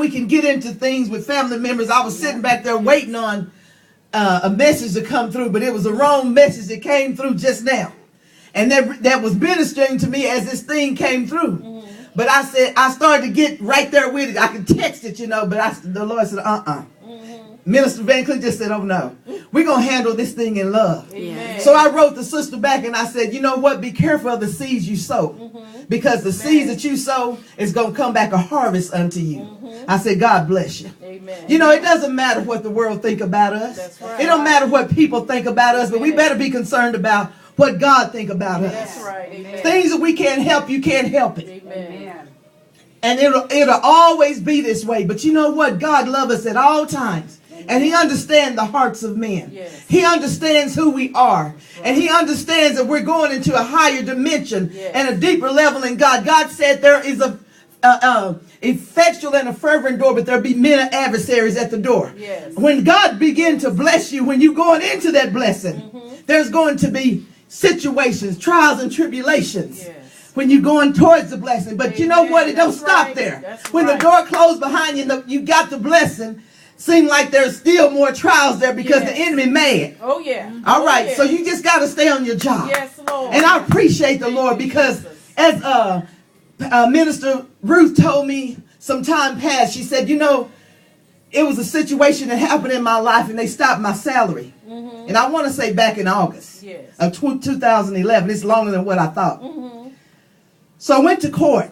how we can get into things with family members. I was sitting back there waiting on a message to come through, but it was a wrong message that came through just now. And that was ministering to me as this thing came through. Mm-hmm. But I started to get right there with it. I could text it, but the Lord said, Minister Van Cleef just said, oh no, we're going to handle this thing in love. Amen. So I wrote the sister back and I said, you know what? Be careful of the seeds you sow. Mm-hmm. Because the seeds that you sow is going to come back a harvest unto you. Mm-hmm. I said, God bless you. Amen. It doesn't matter what the world think about us. That's right. It don't matter what people think about us, but we better be concerned about what God think about us. That's right. Amen. Things that we can't help, you can't help it. Amen. And it'll always be this way. But you know what? God loves us at all times. And he understands the hearts of men. Yes. He understands who we are. Right. And he understands that we're going into a higher dimension and a deeper level in God. God said there is a effectual and a fervent door, but there'll be many adversaries at the door. Yes. When God begins to bless you, when you're going into that blessing, there's going to be situations, trials and tribulations. Yes. When you're going towards the blessing. But you know what? It don't stop there. When the door closed behind you, you got the blessing. Seem like there's still more trials there because the enemy mad. Oh, yeah. All right. So you just got to stay on your job. Yes, Lord. And I appreciate the Lord because as Minister Ruth told me some time past, she said, it was a situation that happened in my life and they stopped my salary. Mm-hmm. And I want to say back in August of 2011. It's longer than what I thought. Mm-hmm. So I went to court.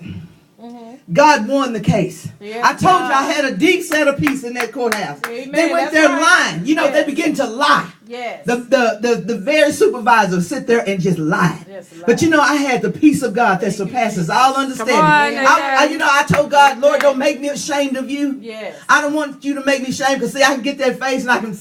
God won the case. Yes, I told you I had a deep set of peace in that courthouse. Amen. They went there lying. They begin to lie. Yes. The very supervisor sit there and just lie. Yes, but I had the peace of God that surpasses all understanding. I told God, Lord, don't make me ashamed of you. Yes. I don't want you to make me ashamed because I can get that face and I can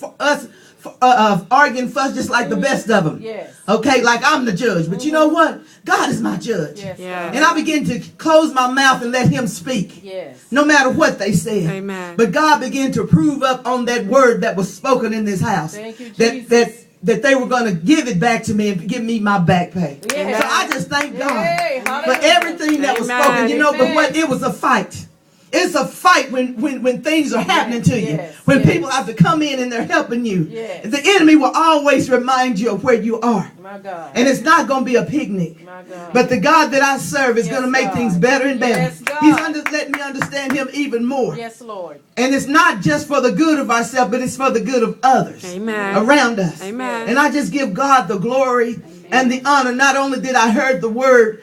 argue and fuss just like the best of them. Yes. Okay, like I'm the judge. But you know what? God is my judge. Yes. Yes. And I begin to close my mouth and let him speak. Yes. No matter what they said. Amen. But God began to prove up on that word that was spoken in this house. Thank you, Jesus. That they were going to give it back to me and give me my back pay. Yes. So I just thank God for everything that was spoken. But what? It was a fight. It's a fight when things are happening to you. Yes, when people have to come in and they're helping you. Yes. The enemy will always remind you of where you are. My God. And it's not going to be a picnic. My God. But the God that I serve is going to make things better and better. Yes, He's letting me understand him even more. Yes, Lord. And it's not just for the good of ourselves, but it's for the good of others. Amen. Around us. Amen. And I just give God the glory and the honor. Not only did I hear the word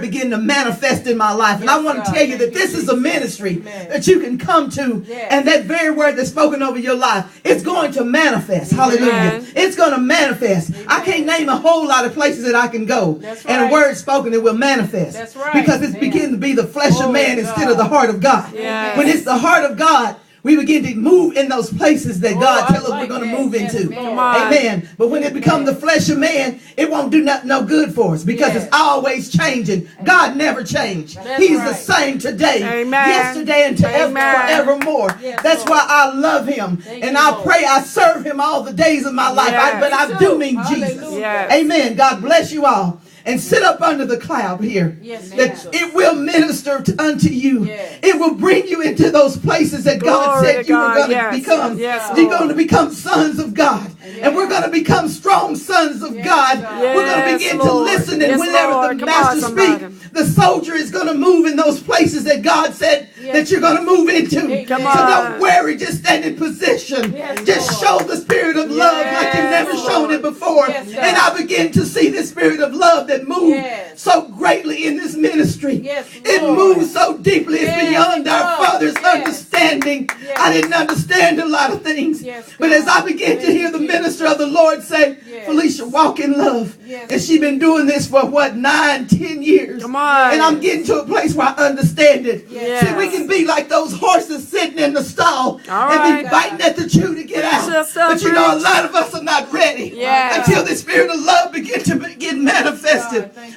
begin to manifest in my life. And I want to tell you that this is a ministry that you can come to. And that very word that's spoken over your life, it's going to manifest. Hallelujah. It's going to manifest. I can't name a whole lot of places that I can go. And a word spoken, it will manifest. Because it's beginning to be the flesh of man instead of the heart of God. When it's the heart of God, we begin to move in those places that God tells us we're going to move into. Amen. But when it becomes the flesh of man, it won't do no good for us because it's always changing. God never changed. He's the same today, yesterday, and forevermore. That's why I love him. And I pray I serve him all the days of my life. But I do mean Jesus. Amen. God bless you all. And sit up under the cloud here. That it will minister unto you. It will bring you into those places that God said you were going to become. You're going to become sons of God. And we're going to become strong sons of God. We're going to begin to listen. And whenever the master speaks, the soldier is going to move in those places that God said that you're going to move into. So don't worry. Just stand in position. Just show the spirit of love like you've never shown it before. And I begin to see the spirit of love that moved so greatly in this ministry. It moves so deeply. It's beyond our Father's understanding. I didn't understand a lot of things. But as I began to hear the minister of the Lord say, Felicia, walk in love. And she's been doing this for 9-10 years. And I'm getting to a place where I understand it. See, we can be like those horses sitting in the stall and be biting at the chew to get out. But a lot of us are not ready until the spirit of love begins to get manifested.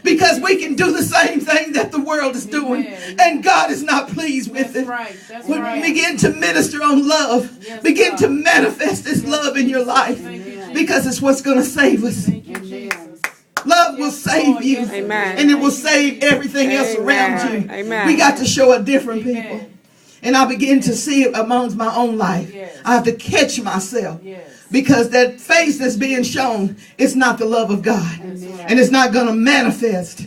Because we can do the same thing that the world is doing. And God is not pleased with it. When we begin to minister on love, begin to manifest this love in your life. Because it's what's going to save us. Love will save you. And it will save everything else around you. We got to show a different people. and I begin to see it amongst my own life. Yes. I have to catch myself. Yes. Because that face that's being shown is not the love of God. Amen. And it's not going to manifest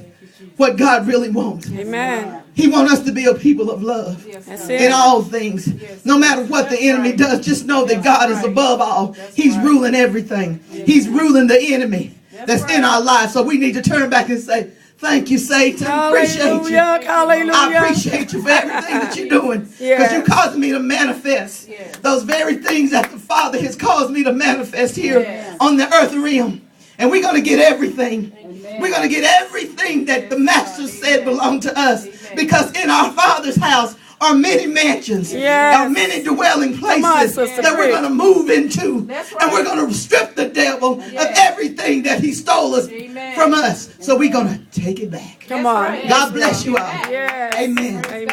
what God really wants. Amen. He wants us to be a people of love Yes, That's God. it. in all things. Yes. No matter what the That's enemy right. does, just know that That's God is right. above all. That's He's right. ruling everything. Yes. He's ruling the enemy that's right. in our lives. So we need to turn back and say, thank you, Satan. Appreciate you. Hallelujah. Hallelujah. I appreciate you for everything that you're doing. Because Yes. you're causing me to manifest Yes. those very things that the Father has caused me to manifest here Yes. on the earth realm. And we're going to get everything. Amen. We're going to get everything that the Master said belonged to us. Amen. Because in our Father's house are many mansions, Yes. are many dwelling Come on, places Sister that we're Chris. going to move into. That's And we're right. going to strip the devil of Yes. everything that he stole us Amen. from us. So we're going to take it back. Come That's on. right. God bless you all. Yes. Amen. Amen.